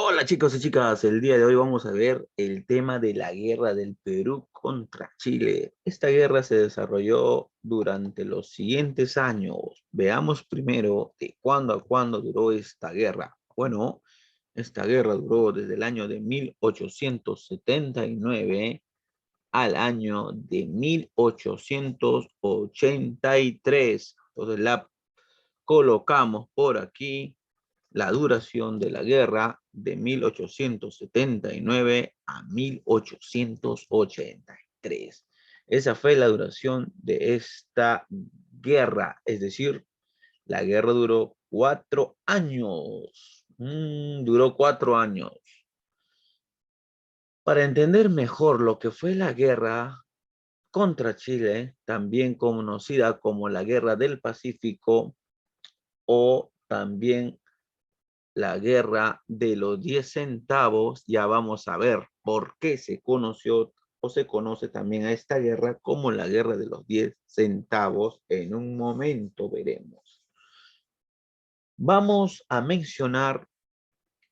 Hola chicos y chicas, el día de hoy vamos a ver el tema de la guerra del Perú contra Chile. Esta guerra se desarrolló durante los siguientes años. Veamos primero de cuándo a cuándo duró esta guerra. Bueno, esta guerra duró desde el año de 1879 al año de 1883. Entonces la colocamos por aquí la duración de la guerra de 1879 a 1883. Esa fue la duración de esta guerra, es decir, la guerra duró 4 años. Duró 4 años. Para entender mejor lo que fue la guerra contra Chile, también conocida como la Guerra del Pacífico o también la guerra de los 10 centavos, ya vamos a ver por qué se conoció o se conoce también a esta guerra como la guerra de los 10 centavos. En un momento veremos. Vamos a mencionar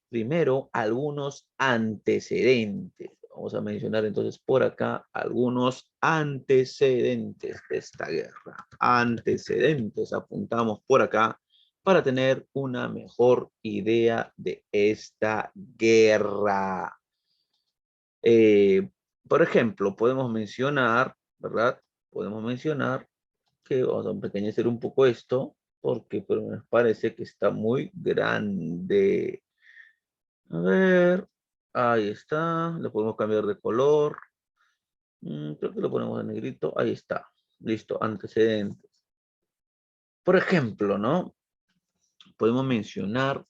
primero algunos antecedentes. Vamos a mencionar entonces por acá algunos antecedentes de esta guerra. Antecedentes, apuntamos por acá para tener una mejor idea de esta guerra. Eh, por ejemplo, podemos mencionar, ¿verdad? Podemos mencionar que vamos a empequeñecer un poco esto, porque pero me parece que está muy grande. A ver, ahí está. Le podemos cambiar de color. Creo que lo ponemos en negrito. Ahí está. Listo, antecedentes. Por ejemplo, ¿no? Podemos mencionar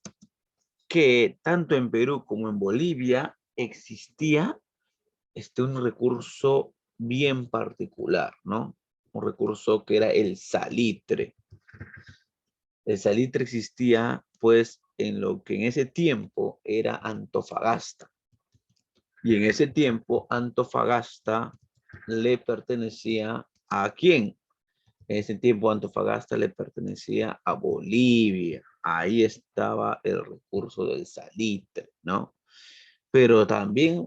que tanto en Perú como en Bolivia existía un recurso bien particular, ¿no? Un recurso que era el salitre. El salitre existía, pues, en lo que en ese tiempo era Antofagasta. Y en ese tiempo, Antofagasta le pertenecía ¿a quién? En ese tiempo, Antofagasta le pertenecía a Bolivia. Ahí estaba el recurso del salitre, ¿no? Pero también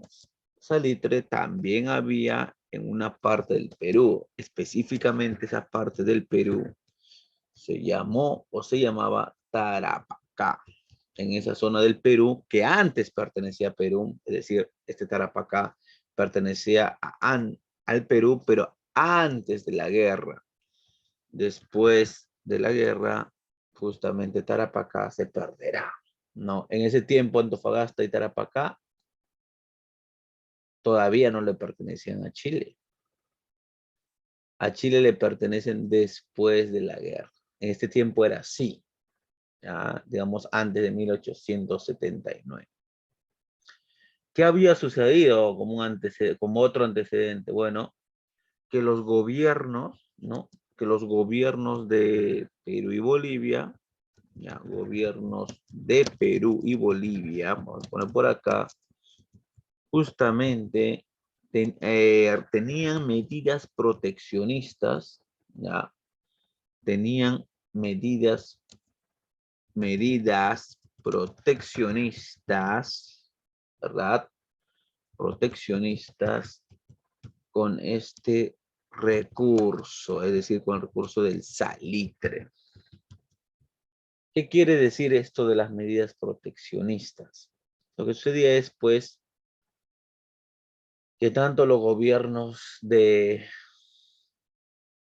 salitre también había en una parte del Perú. Específicamente esa parte del Perú se llamó o se llamaba Tarapacá. En esa zona del Perú que antes pertenecía a Perú, es decir, este Tarapacá pertenecía al Perú, pero antes de la guerra. Después de la guerra, justamente Tarapacá se perderá. No, en ese tiempo Antofagasta y Tarapacá todavía no le pertenecían a Chile. A Chile le pertenecen después de la guerra. En este tiempo era así, ya, digamos antes de 1879. ¿Qué había sucedido como, como otro antecedente? Bueno, que los gobiernos, ¿no? Que los gobiernos de Perú y Bolivia, ya, gobiernos de Perú y Bolivia, vamos a poner por acá, justamente tenían medidas proteccionistas, ya, tenían medidas proteccionistas, ¿verdad? Proteccionistas con este recurso, es decir, con el recurso del salitre. ¿Qué quiere decir esto de las medidas proteccionistas? Lo que sucedía es, pues, que tanto los gobiernos en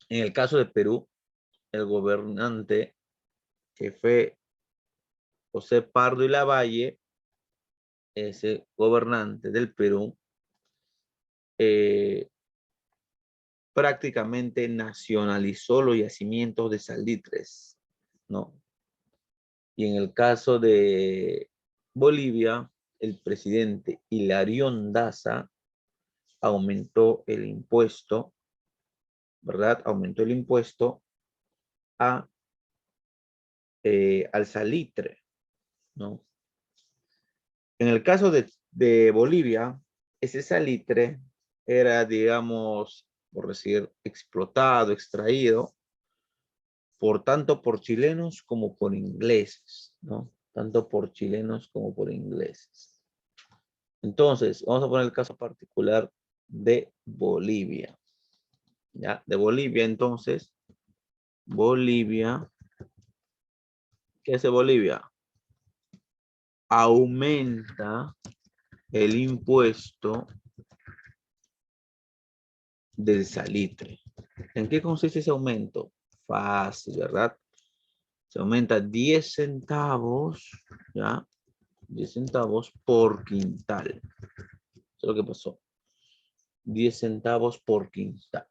el caso de Perú, el gobernante que fue José Pardo y Lavalle, ese gobernante del Perú, eh, prácticamente nacionalizó los yacimientos de salitres, ¿no? Y en el caso de Bolivia, el presidente Hilarión Daza aumentó el impuesto, ¿verdad? Aumentó el impuesto a, al salitre, ¿no? En el caso de Bolivia, ese salitre era, digamos, por decir, explotado, extraído, por tanto por chilenos como por ingleses, ¿no? Tanto por chilenos como por ingleses. Entonces, vamos a poner el caso particular de Bolivia. ¿Ya? De Bolivia, entonces, Bolivia, ¿qué hace Bolivia? Aumenta el impuesto del salitre. ¿En qué consiste ese aumento? Fácil, ¿verdad? Se aumenta 10 centavos, ¿ya? 10 centavos por quintal. Eso es lo que pasó. 10 centavos por quintal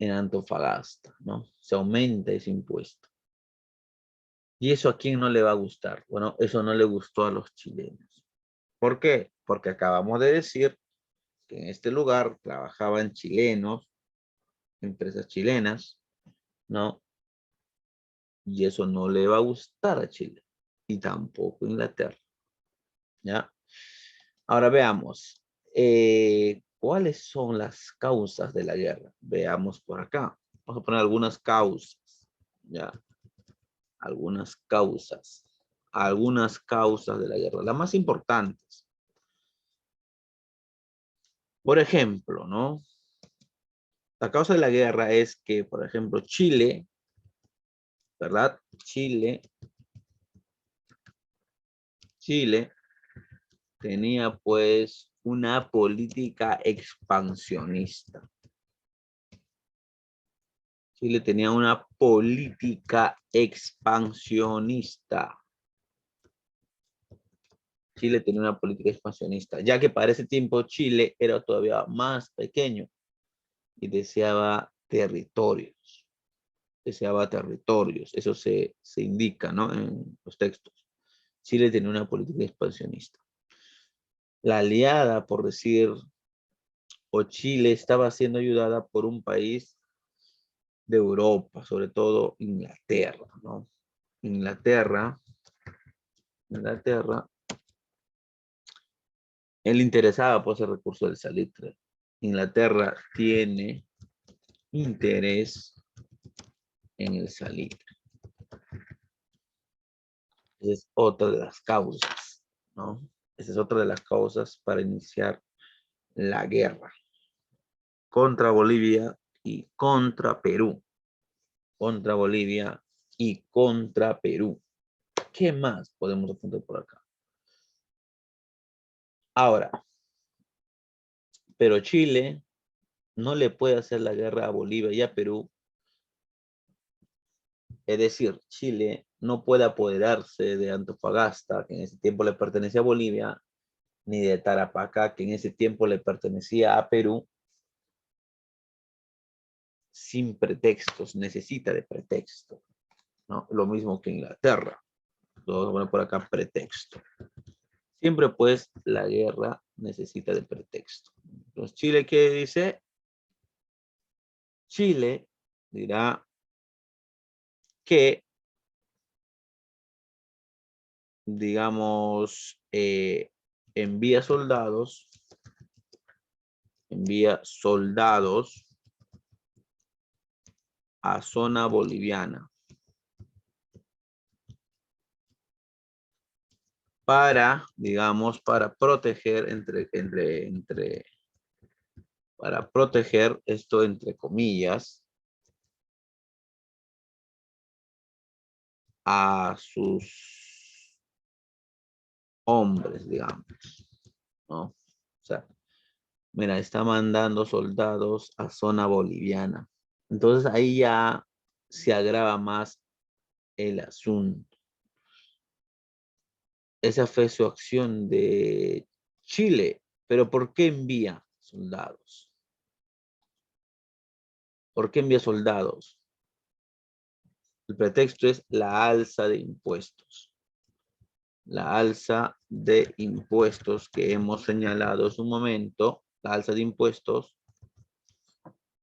en Antofagasta, ¿no? Se aumenta ese impuesto. ¿Y eso a quién no le va a gustar? Bueno, eso no le gustó a los chilenos. ¿Por qué? Porque acabamos de decir que en este lugar trabajaban chilenos, empresas chilenas, ¿no? Y eso no le va a gustar a Chile y tampoco a Inglaterra, ¿ya? Ahora veamos, ¿cuáles son las causas de la guerra? Veamos por acá. Vamos a poner algunas causas, ¿ya? Algunas causas de la guerra, las más importantes. Por ejemplo, ¿no? La causa de la guerra es que, por ejemplo, Chile, ¿verdad? Chile tenía pues una política expansionista. Chile tenía una política expansionista. Chile tenía una política expansionista, ya que para ese tiempo Chile era todavía más pequeño y deseaba territorios. Deseaba territorios. Eso se indica, ¿no? En los textos. Chile tenía una política expansionista. La aliada, por decir, o Chile estaba siendo ayudada por un país de Europa, sobre todo Inglaterra, ¿no? Inglaterra, él interesaba por ese recurso del salitre. Inglaterra tiene interés en el salitre. Esa es otra de las causas, ¿no? Esa es otra de las causas para iniciar la guerra contra Bolivia y contra Perú. Contra Bolivia y contra Perú. ¿Qué más podemos apuntar por acá? Ahora, pero Chile no le puede hacer la guerra a Bolivia y a Perú. Es decir, Chile no puede apoderarse de Antofagasta, que en ese tiempo le pertenecía a Bolivia, ni de Tarapacá, que en ese tiempo le pertenecía a Perú, sin pretextos, necesita de pretexto, ¿no? Lo mismo que Inglaterra. Lo vamos a poner por acá, pretexto. Siempre pues la guerra necesita de pretexto. Entonces, Chile, ¿qué dice? Chile dirá que, digamos, envía soldados a zona boliviana para, digamos, para proteger para proteger esto entre comillas a sus hombres, digamos, ¿no? O sea, mira, está mandando soldados a zona boliviana. Entonces ahí ya se agrava más el asunto. Esa fue su acción de Chile. Pero ¿por qué envía soldados? ¿Por qué envía soldados? El pretexto es la alza de impuestos. La alza de impuestos que hemos señalado en un momento. La alza de impuestos,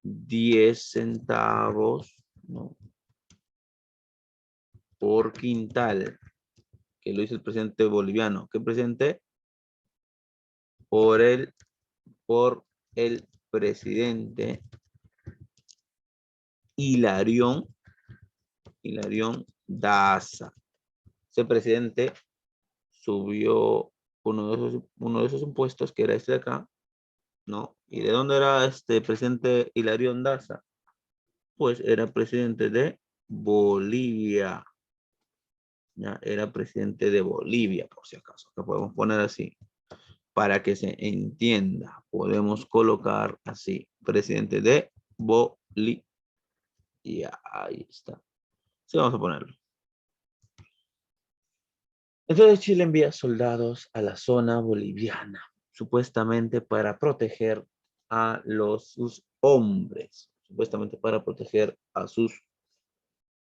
10 centavos, ¿no? Por quintal, que lo hizo el presidente boliviano. ¿Qué presidente? Por el presidente Hilarión Daza. Ese presidente subió uno de esos impuestos, que era este de acá, ¿no? ¿Y de dónde era este presidente Hilarión Daza? Pues era presidente de Bolivia. Ya era presidente de Bolivia, por si acaso, que podemos poner así, para que se entienda. Podemos colocar así, presidente de Bolivia. Ahí está. Sí, vamos a ponerlo. Entonces Chile envía soldados a la zona boliviana, supuestamente para proteger a sus hombres, supuestamente para proteger a sus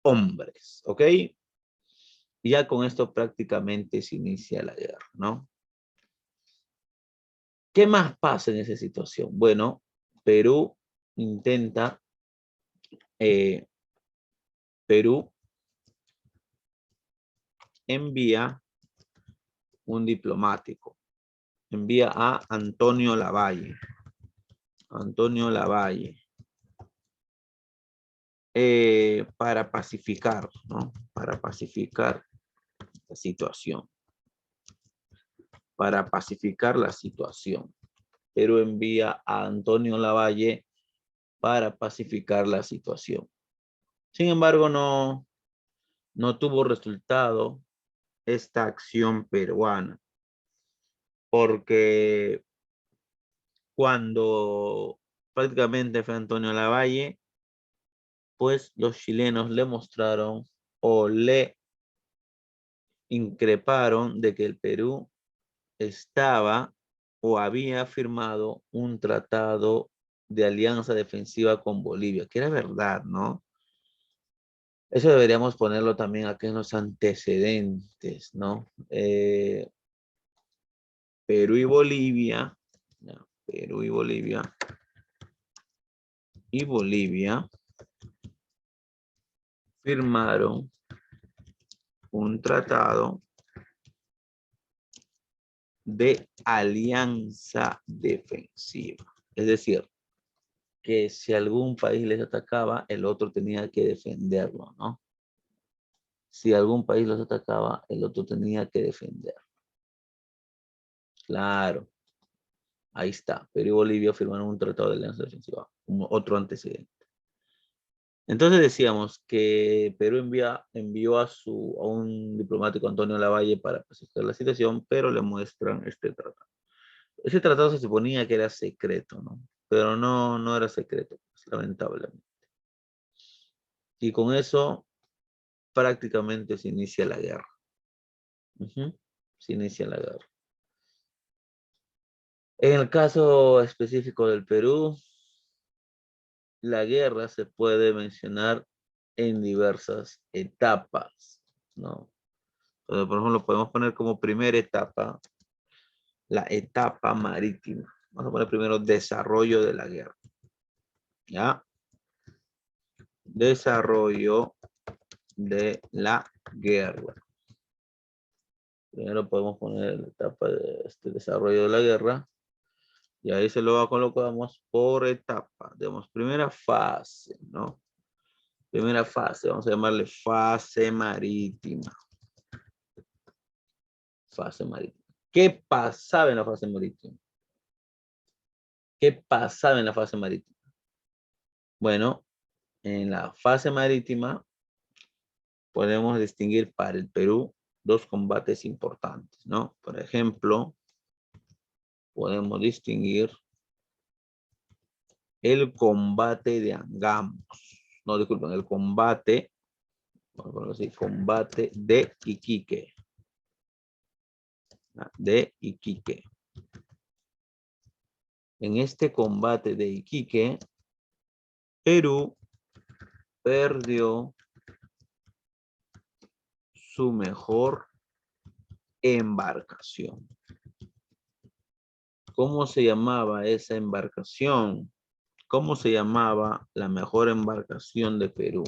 hombres, ¿ok? Y ya con esto prácticamente se inicia la guerra, ¿no? ¿Qué más pasa en esa situación? Bueno, Perú intenta, eh, Perú envía un diplomático, envía a Antonio Lavalle. Antonio Lavalle. Para pacificar, ¿no? Para pacificar la situación. Para pacificar la situación. Perú envía a Antonio Lavalle para pacificar la situación. Sin embargo, no tuvo resultado esta acción peruana, porque cuando prácticamente fue Antonio Lavalle, pues los chilenos le mostraron o le increparon de que el Perú estaba o había firmado un tratado de alianza defensiva con Bolivia, que era verdad, ¿no? Eso deberíamos ponerlo también aquí en los antecedentes, ¿no? Perú y Bolivia, no, Perú y Bolivia firmaron un tratado de alianza defensiva. Es decir, que si algún país les atacaba, el otro tenía que defenderlo, ¿no? Si algún país los atacaba, el otro tenía que defender. Claro, ahí está. Perú y Bolivia firmaron un tratado de alianza defensiva, como otro antecedente. Entonces decíamos que Perú envió a un diplomático, Antonio Lavalle, para pacificar la situación, pero le muestran este tratado. Ese tratado se suponía que era secreto, ¿no? Pero no era secreto, pues, lamentablemente. Y con eso prácticamente se inicia la guerra. Se inicia la guerra. En el caso específico del Perú, la guerra se puede mencionar en diversas etapas, ¿no? Entonces, por ejemplo, podemos poner como primera etapa la etapa marítima. Vamos a poner primero desarrollo de la guerra. ¿Ya? Desarrollo de la guerra. Primero podemos poner la etapa de desarrollo de la guerra. Y ahí se lo colocamos por etapa. Digamos, primera fase, ¿no? Primera fase, vamos a llamarle fase marítima. Fase marítima. ¿Qué pasaba en la fase marítima? ¿Qué pasaba en la fase marítima? Bueno, en la fase marítima podemos distinguir para el Perú dos combates importantes, ¿no? Por ejemplo, podemos distinguir el combate de Angamos. No, disculpen, el combate, vamos a ponerlo así, combate de Iquique. De Iquique. En este combate de Iquique, Perú perdió su mejor embarcación. ¿Cómo se llamaba esa embarcación? ¿Cómo se llamaba la mejor embarcación de Perú?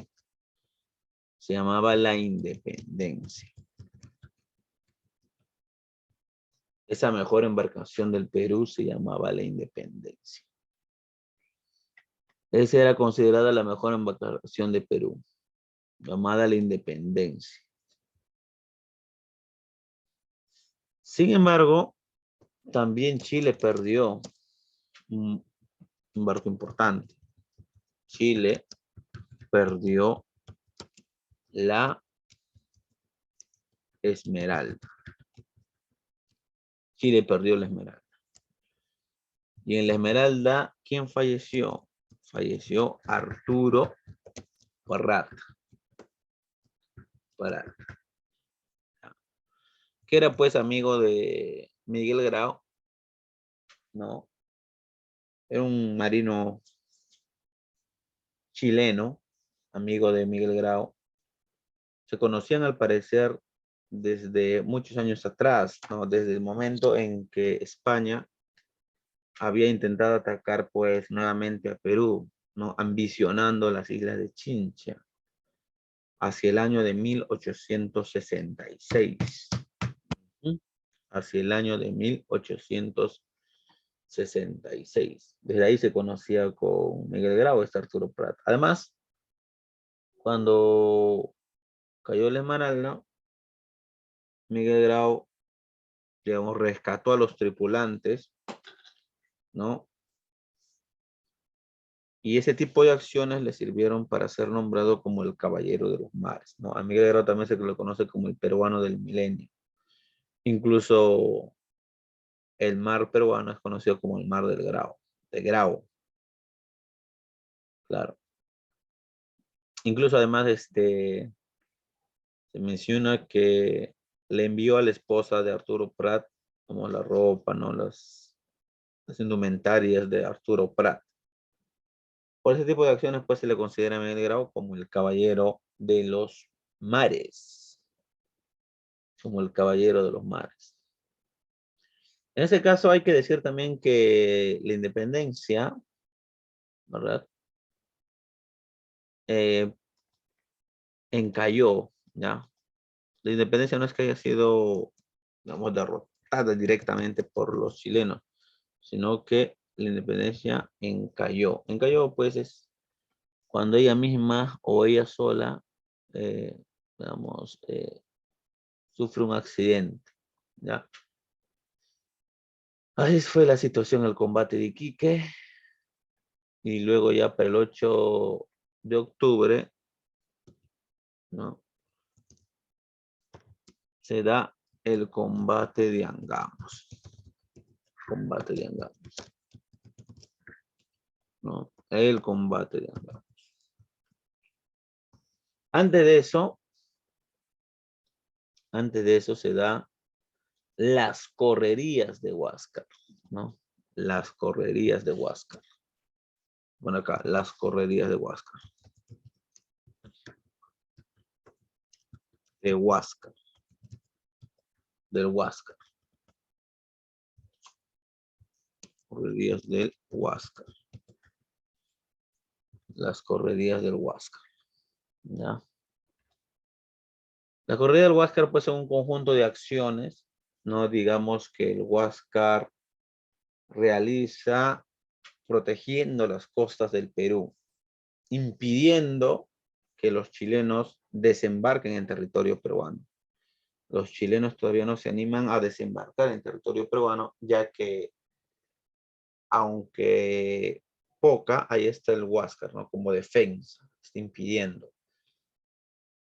Se llamaba la Independencia. Esa mejor embarcación del Perú se llamaba la Independencia. Esa era considerada la mejor embarcación de Perú, llamada la Independencia. Sin embargo, también Chile perdió un barco importante. Chile perdió la Esmeralda. Chile perdió la Esmeralda. Y en la Esmeralda, ¿quién falleció? Falleció Arturo Prat. Que era pues amigo de Miguel Grau, ¿no? Era un marino chileno, amigo de Miguel Grau. Se conocían al parecer desde muchos años atrás, ¿no? Desde el momento en que España había intentado atacar pues nuevamente a Perú, ¿no? Ambicionando las islas de Chincha hacia el año de 1866. Hacia el año de 1866. Desde ahí se conocía con Miguel Grau, este Arturo Prat. Además, cuando cayó la Esmeralda, Miguel Grau, digamos, rescató a los tripulantes, ¿no? Y ese tipo de acciones le sirvieron para ser nombrado como el caballero de los mares, ¿no? A Miguel Grau también se le conoce como el peruano del milenio. Incluso el mar peruano es conocido como el mar del Grau, de Grau, claro. Incluso además, se menciona que le envió a la esposa de Arturo Prat como la ropa, ¿no? Las indumentarias de Arturo Prat. Por ese tipo de acciones, pues se le considera a Miguel Grau como el caballero de los mares. Como el caballero de los mares. En ese caso hay que decir también que la independencia, ¿verdad? Encalló, ¿ya? La independencia no es que haya sido, digamos, derrotada directamente por los chilenos, sino que la independencia encalló. Encalló, pues, es cuando ella misma o ella sola, digamos, sufre un accidente, ¿ya? Así fue la situación, el combate de Iquique, y luego ya para el 8 de octubre, ¿no? Se da el combate de Angamos. Combate de Angamos, ¿no? El combate de Angamos. Antes de eso se da las correrías de Huáscar, ¿no? Las correrías de Huáscar. Bueno, acá, las correrías de Huáscar. De Huáscar. Del Huáscar. Correrías del Huáscar. Las correrías del Huáscar. ¿Ya? La corrida del Huáscar pues es un conjunto de acciones, no digamos que el Huáscar realiza protegiendo las costas del Perú, impidiendo que los chilenos desembarquen en territorio peruano. Los chilenos todavía no se animan a desembarcar en territorio peruano, ya que aunque poca, ahí está el Huáscar, ¿no? Como defensa, está impidiendo.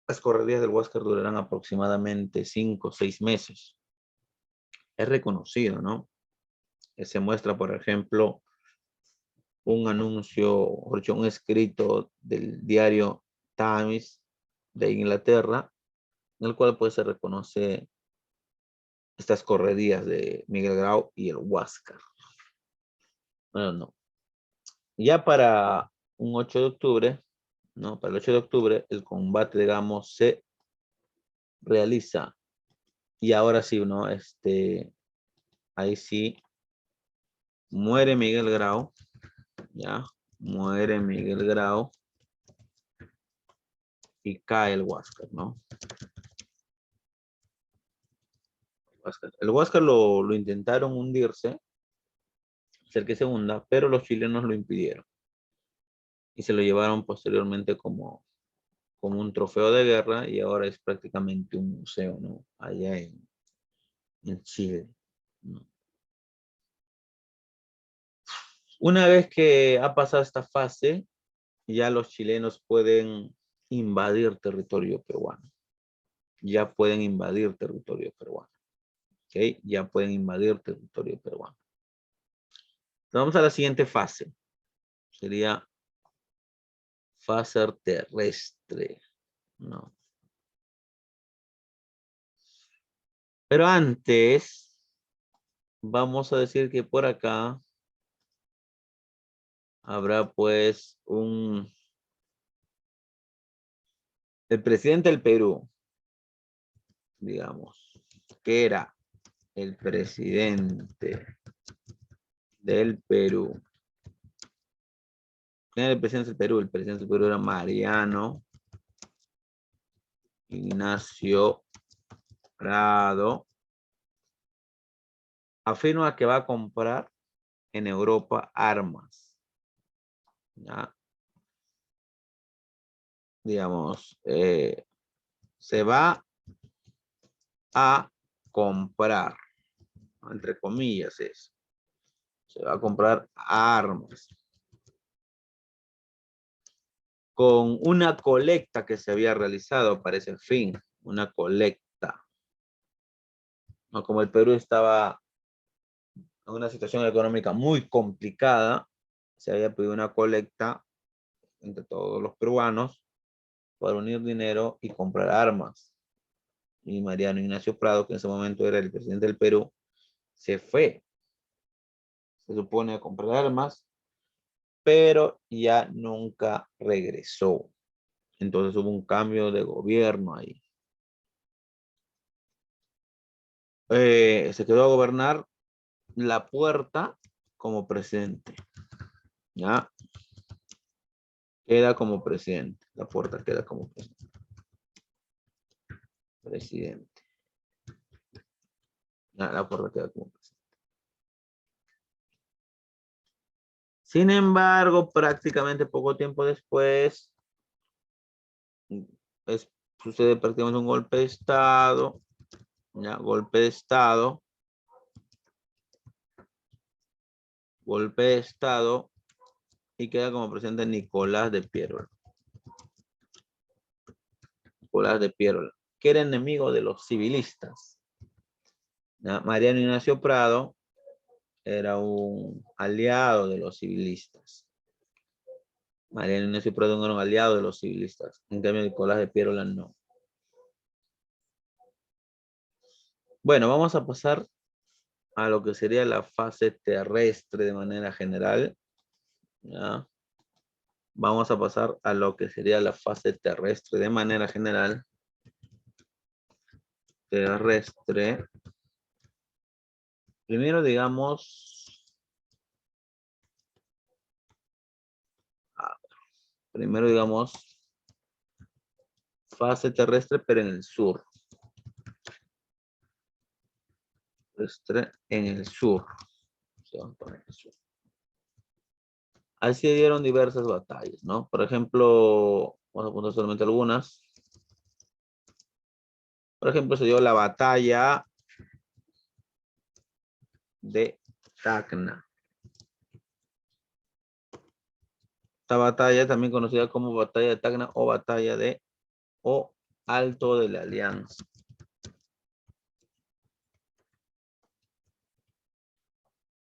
Las correrías del Huáscar durarán aproximadamente 5 o 6 meses. Es reconocido, ¿no? Se muestra, por ejemplo, un anuncio, o un escrito del diario Times de Inglaterra, en el cual pues se reconoce estas correrías de Miguel Grau y el Huáscar. Bueno, no. Ya para un 8 de octubre, ¿no? Para el 8 de octubre, el combate, digamos, se realiza. Y ahora sí, ¿no? Ahí sí muere Miguel Grau, ¿ya? Muere Miguel Grau y cae el Huáscar, ¿no? El Huáscar lo intentaron hundirse, hacer que se hunda, pero los chilenos lo impidieron. Y se lo llevaron posteriormente como un trofeo de guerra y ahora es prácticamente un museo, ¿no? Allá en Chile. ¿No? Una vez que ha pasado esta fase, ya los chilenos pueden invadir territorio peruano. Ya pueden invadir territorio peruano. ¿Ok? Ya pueden invadir territorio peruano. Entonces, vamos a la siguiente fase. Sería fase terrestre. No. Pero antes, vamos a decir que por acá habrá pues el presidente del Perú, digamos, que era el presidente del Perú. ¿Quién era el presidente del Perú? El presidente del Perú era Mariano Ignacio Prado. Afirma que va a comprar en Europa armas. ¿Ya? Digamos, se va a comprar, entre comillas eso. Se va a comprar armas. Con una colecta que se había realizado para ese fin. Una colecta. ¿No? Como el Perú estaba en una situación económica muy complicada, se había pedido una colecta entre todos los peruanos para unir dinero y comprar armas. Y Mariano Ignacio Prado, que en ese momento era el presidente del Perú, se fue, se supone, a comprar armas, pero ya nunca regresó. Entonces hubo un cambio de gobierno ahí. Se quedó a gobernar La Puerta como presidente. ¿Ya? Queda como presidente. La Puerta queda como presidente. ¿Ya? La Puerta queda como presidente. Sin embargo, prácticamente poco tiempo después, sucede prácticamente un golpe de Estado. ¿Ya? Golpe de Estado. Golpe de Estado. Y queda como presidente Nicolás de Piérola. Nicolás de Piérola, que era enemigo de los civilistas. ¿Ya? Mariano Ignacio Prado era un aliado de los civilistas. Mariano Ignacio Prado era un aliado de los civilistas. En cambio, Nicolás de Piérola no. Bueno, vamos a pasar a lo que sería la fase terrestre de manera general. ¿Ya? Vamos a pasar a lo que sería la fase terrestre de manera general. Terrestre. Primero, digamos, fase terrestre, pero en el sur. Terrestre en el sur. Así dieron diversas batallas, ¿no? Por ejemplo, vamos a apuntar solamente algunas. Por ejemplo, se dio la batalla de Tacna. Esta batalla, también conocida como batalla de Tacna o batalla de Alto de la Alianza.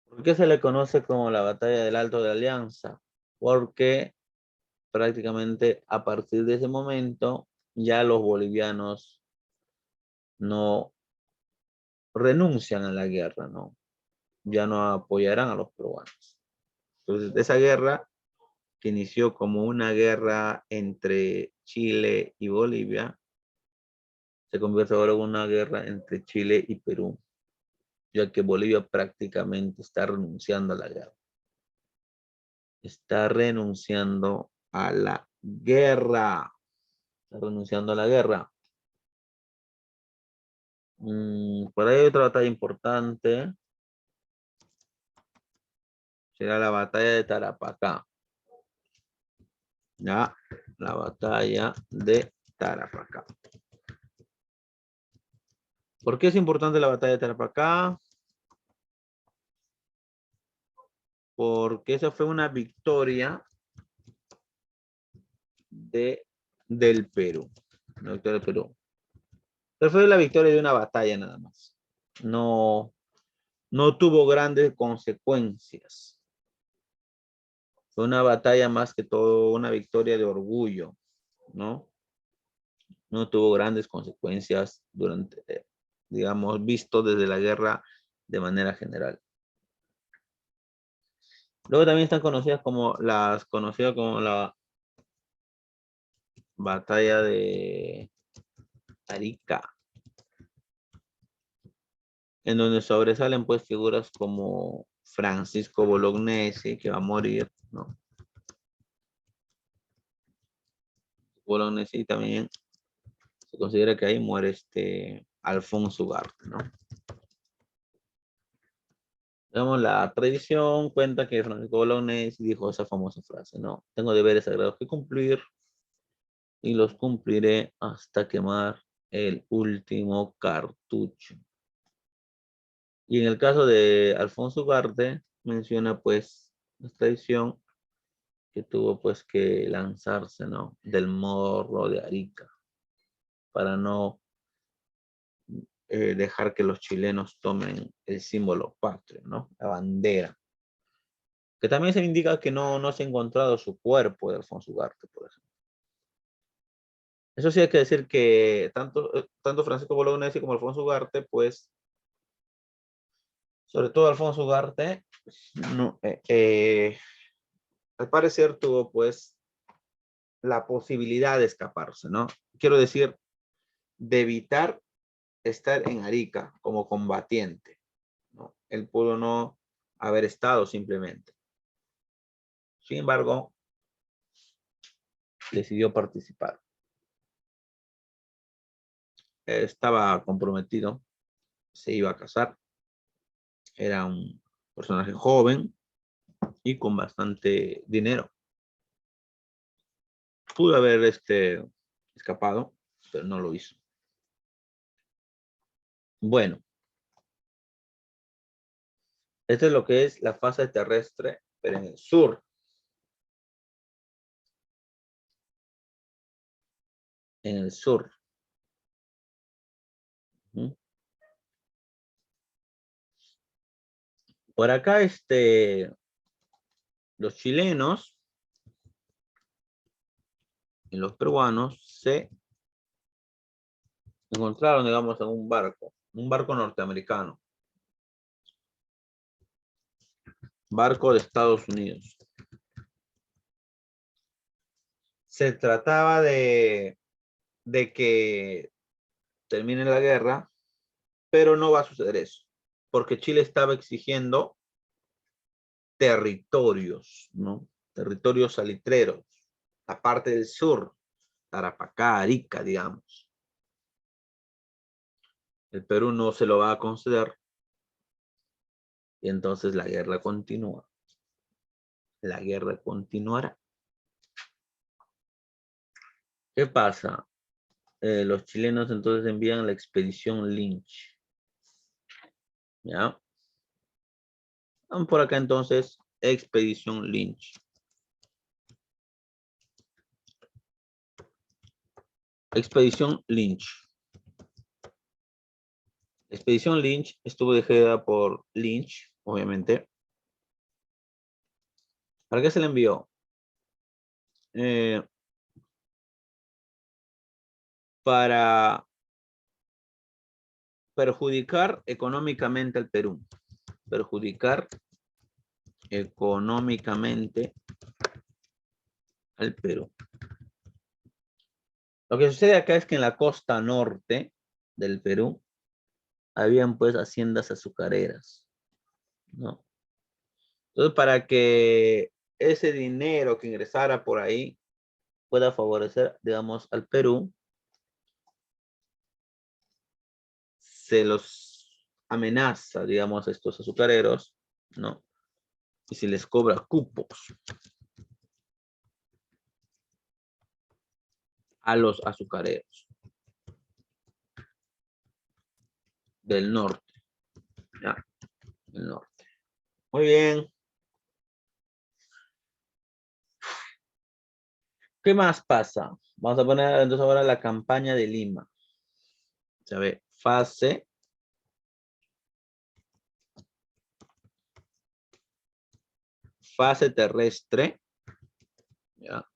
¿Por qué se le conoce como la batalla del Alto de la Alianza? Porque prácticamente a partir de ese momento ya los bolivianos no renuncian a la guerra, ¿no? Ya no apoyarán a los peruanos. Entonces, esa guerra que inició como una guerra entre Chile y Bolivia, se convierte ahora en una guerra entre Chile y Perú, ya que Bolivia prácticamente está renunciando a la guerra. Está renunciando a la guerra. Está renunciando a la guerra. Por ahí hay otra batalla importante. Será la batalla de Tarapacá. Ya, la batalla de Tarapacá. ¿Por qué es importante la batalla de Tarapacá? Porque esa fue una victoria del Perú. Una victoria del Perú. Pero fue la victoria de una batalla nada más. No, no tuvo grandes consecuencias. Fue una batalla más que todo una victoria de orgullo, ¿no? No tuvo grandes consecuencias durante, digamos, visto desde la guerra de manera general. Luego también están conocidas como la batalla de Arica, en donde sobresalen pues figuras como Francisco Bolognesi, que va a morir, ¿no? Bolognesi también se considera que ahí muere Alfonso Ugarte, ¿no? Digamos, la tradición cuenta que Francisco Bolognesi dijo esa famosa frase, ¿no? Tengo deberes sagrados que cumplir y los cumpliré hasta quemar el último cartucho. Y en el caso de Alfonso Ugarte, menciona pues la tradición que tuvo pues que lanzarse, ¿no? Del morro de Arica para no dejar que los chilenos tomen el símbolo patrio, ¿no? La bandera. Que también se indica que no se ha encontrado su cuerpo de Alfonso Ugarte, por ejemplo. Eso sí hay que decir que tanto Francisco Bolognesi como Alfonso Ugarte, pues, sobre todo Alfonso Ugarte, no, al parecer tuvo pues la posibilidad de escaparse, ¿no? Quiero decir, de evitar estar en Arica como combatiente, ¿no? Él pudo no haber estado simplemente. Sin embargo, decidió participar. Estaba comprometido, se iba a casar, era un personaje joven y con bastante dinero. Pudo haber escapado, pero no lo hizo. Bueno, esto es lo que es la fase terrestre, pero en el sur. En el sur. ¿Mm? Por acá, los chilenos y los peruanos se encontraron, digamos, en un barco norteamericano, barco de Estados Unidos. Se trataba de que termine la guerra, pero no va a suceder eso, porque Chile estaba exigiendo territorios, ¿no? Territorios salitreros, la parte del sur, Tarapacá, Arica, digamos. El Perú no se lo va a conceder y entonces la guerra continúa. La guerra continuará. ¿Qué pasa? Los chilenos entonces envían la expedición Lynch. ¿Ya? Vamos por acá entonces, expedición Lynch. Expedición Lynch. Expedición Lynch estuvo dirigida por Lynch, obviamente. ¿Para qué se le envió? Eh, para perjudicar económicamente al Perú. Perjudicar económicamente al Perú. Lo que sucede acá es que en la costa norte del Perú habían pues haciendas azucareras, ¿no? Entonces, para que ese dinero que ingresara por ahí pueda favorecer, digamos, al Perú, se los amenaza, digamos, a estos azucareros, ¿no? Y se les cobra cupos a los azucareros. del norte. Ya, del norte. Muy bien. ¿Qué más pasa? Vamos a poner entonces ahora la campaña de Lima. Se ve fase terrestre. Ya.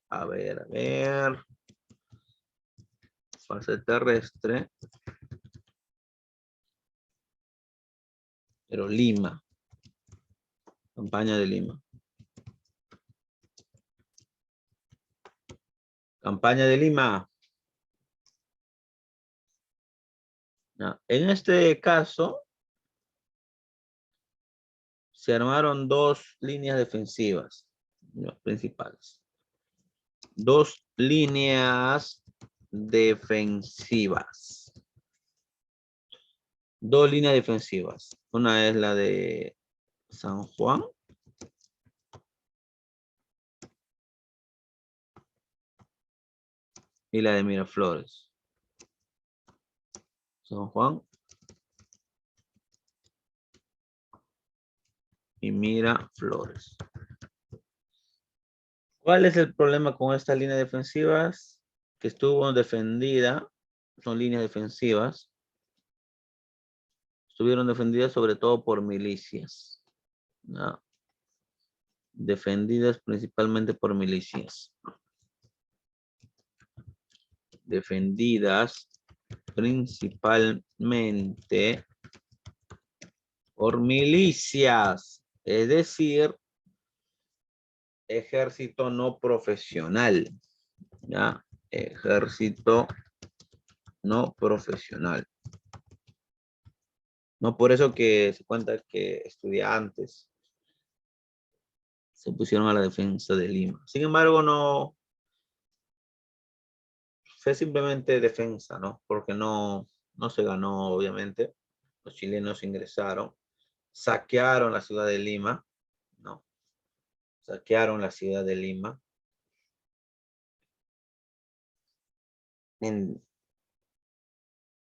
A ver, a ver. Fase terrestre. Pero Lima. Campaña de Lima. Campaña de Lima. Ya. En este caso, se armaron dos líneas defensivas, ¿no?, principales. Dos líneas defensivas. Dos líneas defensivas. Una es la de San Juan. Y la de Miraflores. San Juan y Miraflores. ¿Cuál es el problema con estas líneas defensivas? Que estuvo defendida, son líneas defensivas. Estuvieron defendidas sobre todo por milicias, ¿no? Defendidas principalmente por milicias. Defendidas principalmente por milicias, es decir, ejército no profesional, ¿ya? Ejército no profesional. No por eso que se cuenta que estudiantes se pusieron a la defensa de Lima. Sin embargo, no fue simplemente defensa, ¿no? Porque no se ganó, obviamente. Los chilenos ingresaron, saquearon la ciudad de Lima, ¿no? Saquearon la ciudad de Lima.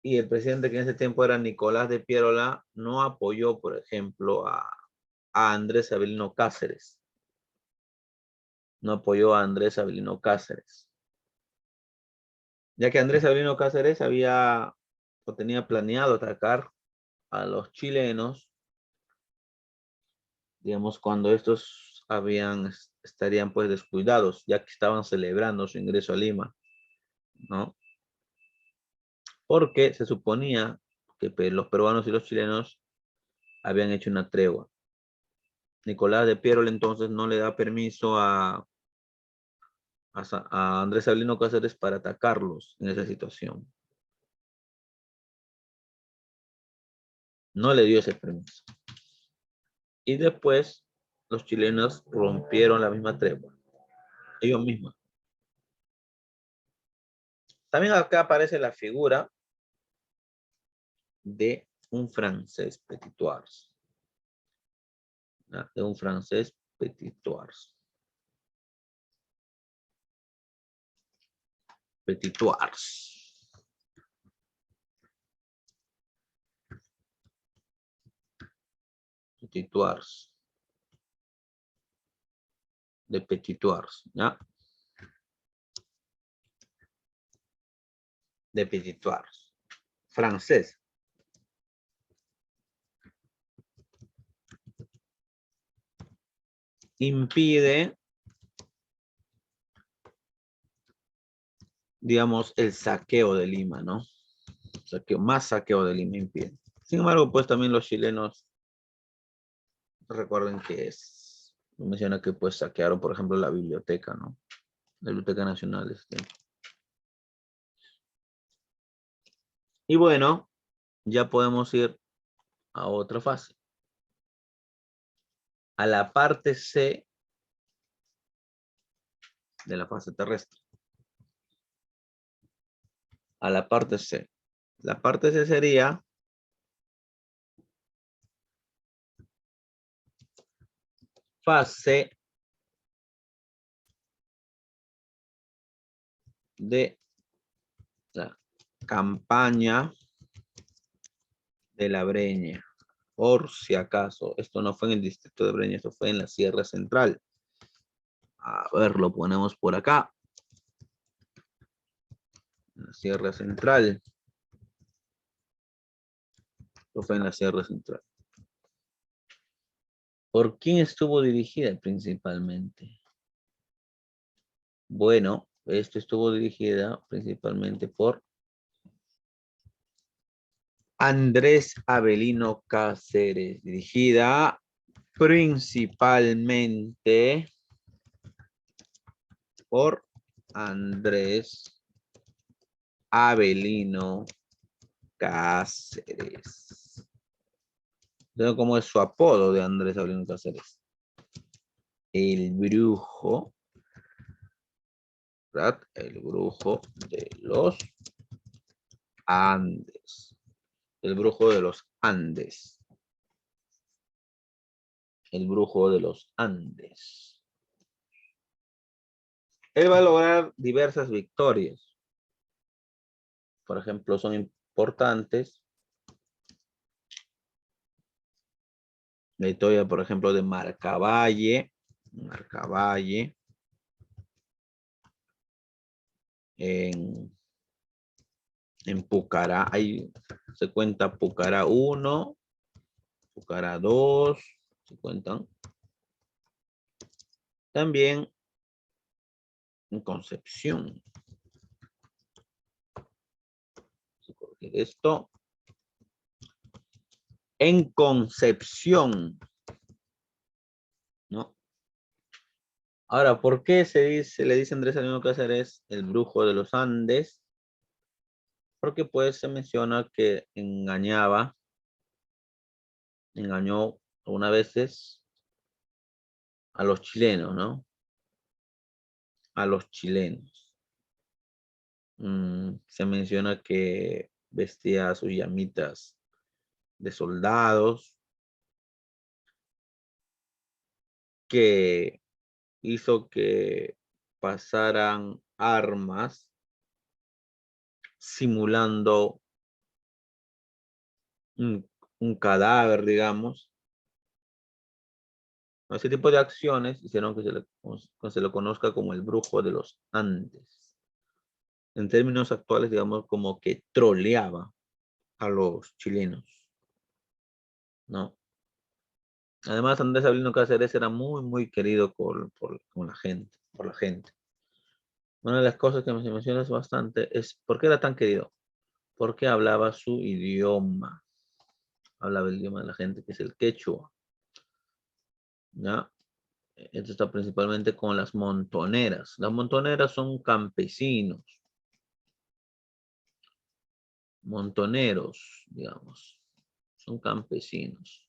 Y el presidente que en ese tiempo era Nicolás de Pierola no apoyó, por ejemplo, a Andrés Avelino Cáceres. No apoyó a Andrés Avelino Cáceres. Ya que Andrés Avelino Cáceres había o tenía planeado atacar a los chilenos, digamos, cuando estos estarían pues descuidados, ya que estaban celebrando su ingreso a Lima, ¿no? Porque se suponía que los peruanos y los chilenos habían hecho una tregua. Nicolás de Pierola entonces no le da permiso a Andrés Avelino Cáceres para atacarlos en esa situación. No le dio ese permiso. Y después los chilenos rompieron la misma tregua. Ellos mismos. También acá aparece la figura de un francés, Petitoires. De un francés, Petitoires. Petitoires. Petitoires. De Petitoires, ¿ya? De Petitoires. Francés. Impide, digamos, el saqueo de Lima, ¿no? Más saqueo de Lima impide. Sin embargo, pues también los chilenos, recuerden que menciona que pues saquearon, por ejemplo, la biblioteca, ¿no? La Biblioteca Nacional. Y bueno, ya podemos ir a otra fase. A la parte C de la fase terrestre. A la parte C. La parte C sería fase de campaña de la Breña. Por si acaso, esto no fue en el distrito de Breña, esto fue en la Sierra Central. A ver, lo ponemos por acá. En la Sierra Central. Esto fue en la Sierra Central. ¿Por quién estuvo dirigida principalmente? Bueno, esto estuvo dirigida principalmente por Andrés Avelino Cáceres, dirigida principalmente por Andrés Avelino Cáceres. ¿Cómo es su apodo de Andrés Avelino Cáceres? El brujo, ¿verdad? El brujo de los Andes. El brujo de los Andes. El brujo de los Andes. Él va a lograr diversas victorias. Por ejemplo, son importantes. La victoria, por ejemplo, de Marcavalle. Marcavalle. En Pucará. Ahí se cuenta Pucará 1, Pucará 2. Se cuentan. También en Concepción. Esto. En Concepción. ¿No? Ahora, ¿por qué le dice Andrés Avelino Cáceres el brujo de los Andes? Porque pues se menciona que engañó algunas veces a los chilenos, ¿no? A los chilenos. Se menciona que vestía sus llamitas de soldados, que hizo que pasaran armas simulando un cadáver, digamos. Ese tipo de acciones hicieron que se lo conozca como el brujo de los Andes. En términos actuales, digamos, como que troleaba a los chilenos, ¿no? Además, Andrés Avelino Cáceres era muy, muy querido con la gente, por la gente. Una de las cosas que me mencionas bastante es ¿por qué era tan querido? Porque hablaba su idioma. Hablaba el idioma de la gente, que es el quechua. ¿Ya? Esto está principalmente con las montoneras. Las montoneras son campesinos. Montoneros, digamos. Son campesinos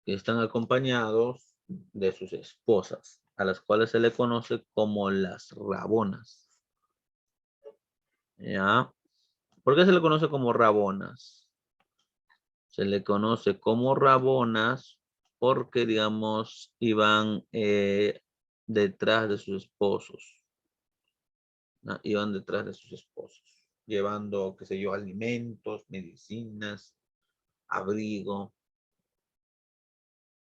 que están acompañados de sus esposas, a las cuales se le conoce como las rabonas. ¿Ya? ¿Por qué se le conoce como rabonas? Se le conoce como rabonas porque, digamos, iban detrás de sus esposos. ¿No? Iban detrás de sus esposos, llevando, qué sé yo, alimentos, medicinas, abrigo.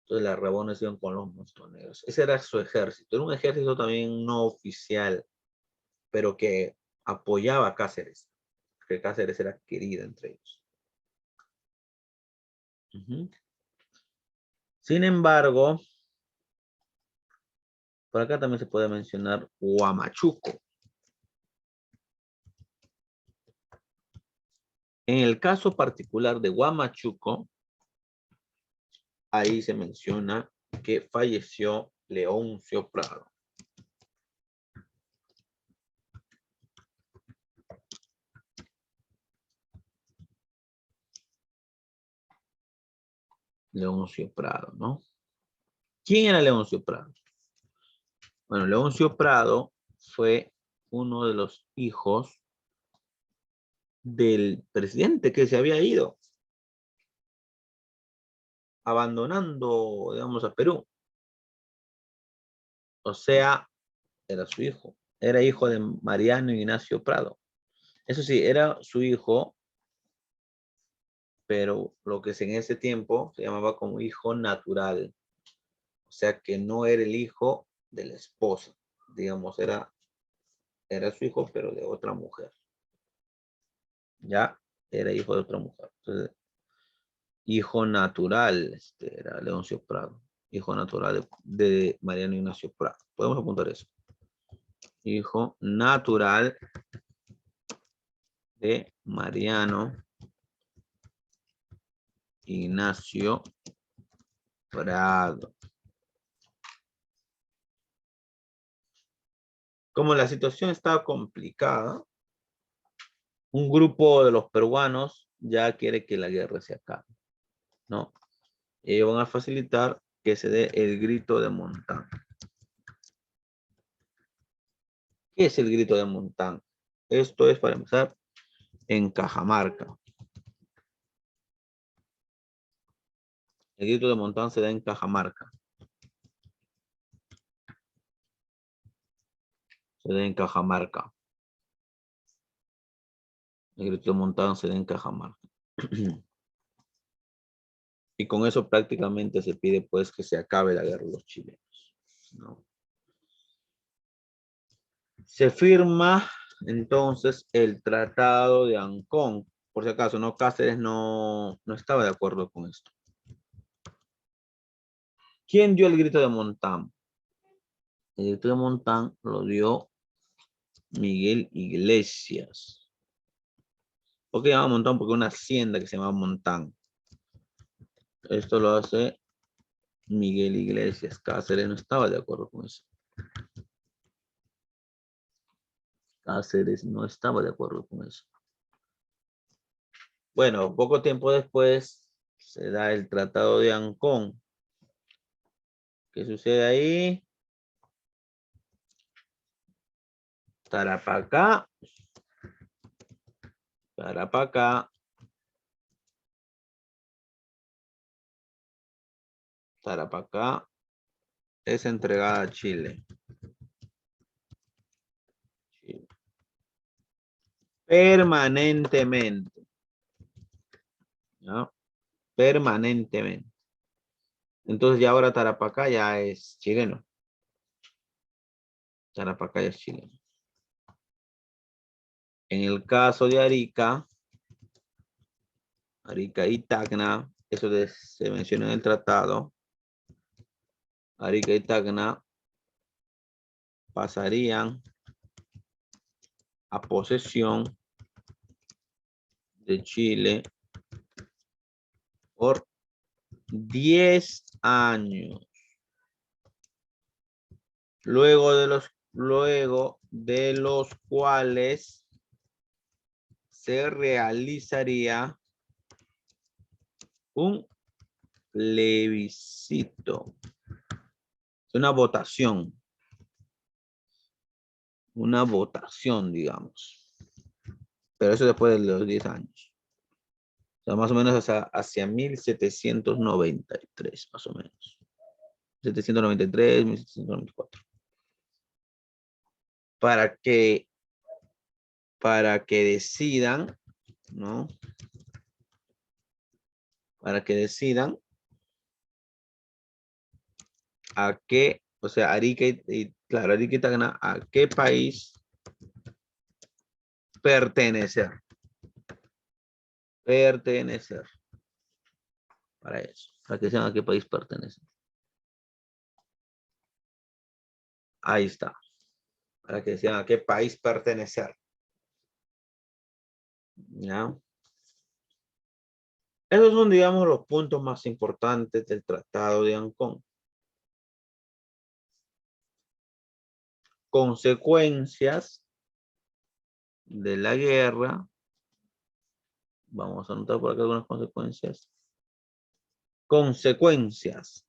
Entonces las rabonas iban con los montoneros. Ese era su ejército. Era un ejército también no oficial, pero que apoyaba a Cáceres, que Cáceres era querido entre ellos. Sin embargo, por acá también se puede mencionar Huamachuco. En el caso particular de Huamachuco, ahí se menciona que falleció Leoncio Prado. Leoncio Prado, ¿no? ¿Quién era Leoncio Prado? Bueno, Leoncio Prado fue uno de los hijos del presidente que se había ido, abandonando, digamos, a Perú. O sea, era su hijo. Era hijo de Mariano Ignacio Prado. Eso sí, era su hijo, pero lo que en ese tiempo se llamaba como hijo natural. O sea que no era el hijo de la esposa. Digamos, era su hijo, pero de otra mujer. Ya era hijo de otra mujer. Entonces, hijo natural, era Leoncio Prado. Hijo natural de Mariano Ignacio Prado. Podemos apuntar eso. Hijo natural de Mariano Ignacio Prado. Como la situación estaba complicada, un grupo de los peruanos ya quiere que la guerra se acabe, ¿no? Ellos van a facilitar que se dé el grito de Montán. ¿Qué es el grito de Montán? Esto es, para empezar, en Cajamarca. El grito de Montán se da en Cajamarca. Se da en Cajamarca. El grito de Montán se da en Cajamarca. Y con eso prácticamente se pide pues que se acabe la guerra de los chilenos, ¿no? Se firma entonces el Tratado de Ancón. Por si acaso, ¿no? Cáceres no estaba de acuerdo con esto. ¿Quién dio el grito de Montán? El grito de Montán lo dio Miguel Iglesias. ¿Por qué llama Montán? Porque una hacienda que se llama Montán. Esto lo hace Miguel Iglesias. Cáceres no estaba de acuerdo con eso. Cáceres no estaba de acuerdo con eso. Bueno, poco tiempo después se da el Tratado de Ancón. ¿Qué sucede ahí? Tarapacá. Tarapacá. Tarapacá es entregada a Chile. Chile. Permanentemente. ¿No? Permanentemente. Entonces ya ahora Tarapacá ya es chileno. Tarapacá ya es chileno. En el caso de Arica, Arica y Tacna, eso se menciona en el tratado. Arica y Tacna pasarían a posesión de Chile por 10 años. Luego de los cuales se realizaría un plebiscito. Una votación. Una votación, digamos. Pero eso después de los 10 años. O sea, más o menos hacia 1793, más o menos. 1793, 1794. Para que decidan, ¿no? Para que decidan a qué, o sea, Arica claro, Arica y Tacna, a qué país pertenecer. Pertenecer. Para eso, para que decidan a qué país pertenecen. Ahí está. Para que decidan a qué país pertenecer. ¿Ya? Esos son, digamos, los puntos más importantes del Tratado de Ancón. Consecuencias de la guerra. Vamos a anotar por acá algunas consecuencias. Consecuencias.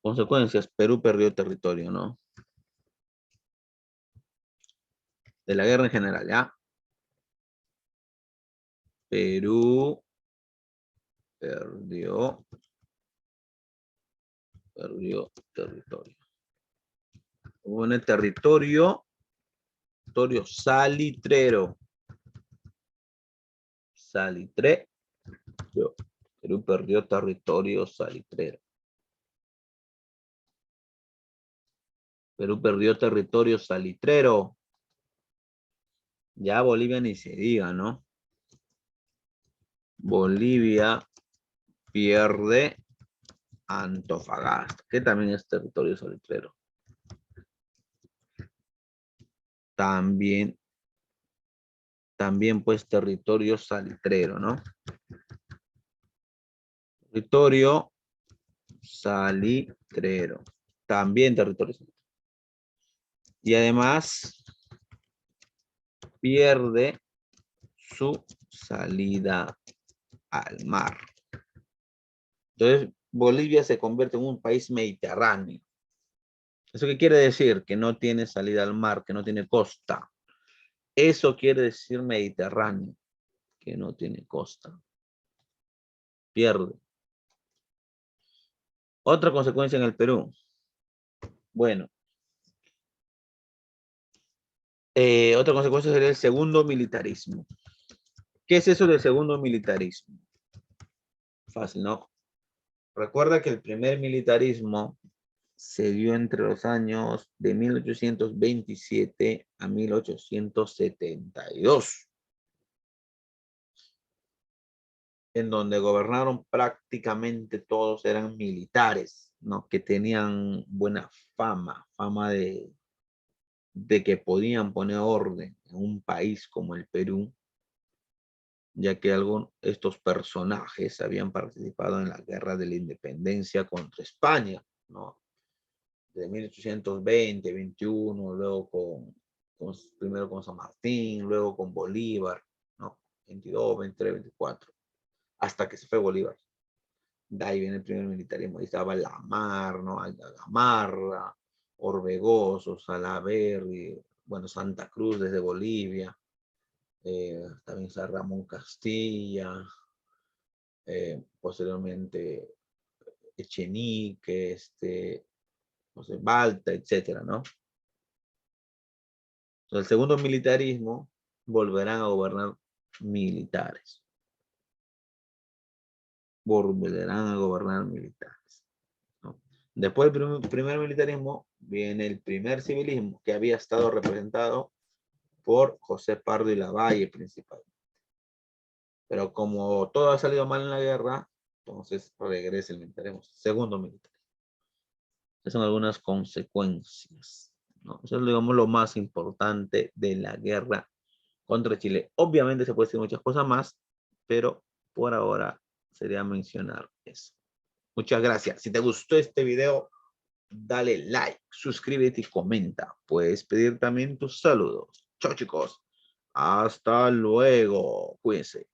Consecuencias. Perú perdió territorio, ¿no? De la guerra en general, ¿ya? Perú perdió territorio. Pone territorio salitrero. Salitrero. Perú perdió territorio salitrero. Perú perdió territorio salitrero. Ya Bolivia ni se diga, ¿no? Bolivia pierde Antofagasta, que también es territorio salitrero. También pues territorio salitrero, ¿no? Territorio salitrero. También territorio salitrero. Y además pierde su salida al mar. Entonces, Bolivia se convierte en un país mediterráneo. ¿Eso qué quiere decir? Que no tiene salida al mar, que no tiene costa. Eso quiere decir Mediterráneo, que no tiene costa. Pierde. Otra consecuencia en el Perú. Bueno. Otra consecuencia sería el segundo militarismo. ¿Qué es eso del segundo militarismo? Fácil, ¿no? Recuerda que el primer militarismo se dio entre los años de 1827 a 1872. En donde gobernaron prácticamente todos eran militares, ¿no? Que tenían buena fama de que podían poner orden en un país como el Perú, ya que estos personajes habían participado en la guerra de la independencia contra España, ¿no? De 1820, 21, luego primero con San Martín, luego con Bolívar, ¿no? 22, 23, 24, hasta que se fue Bolívar. De ahí viene el primer militarismo. Ahí estaba Lamar, ¿no? Gamarra, Orbegoso, Salaverry, bueno, Santa Cruz desde Bolivia, también está Ramón Castilla, posteriormente Echenique, José Balta, etcétera, ¿no? Entonces, el segundo militarismo volverán a gobernar militares. Volverán a gobernar militares, ¿no? Después del primer militarismo viene el primer civilismo, que había estado representado por José Pardo y Lavalle principalmente. Pero como todo ha salido mal en la guerra, entonces regresa el militarismo, segundo militarismo. Esas son algunas consecuencias, ¿no? Eso es, digamos, lo más importante de la guerra contra Chile. Obviamente se puede decir muchas cosas más, pero por ahora sería mencionar eso. Muchas gracias. Si te gustó este video, dale like, suscríbete y comenta. Puedes pedir también tus saludos. Chao, chicos. Hasta luego. Cuídense.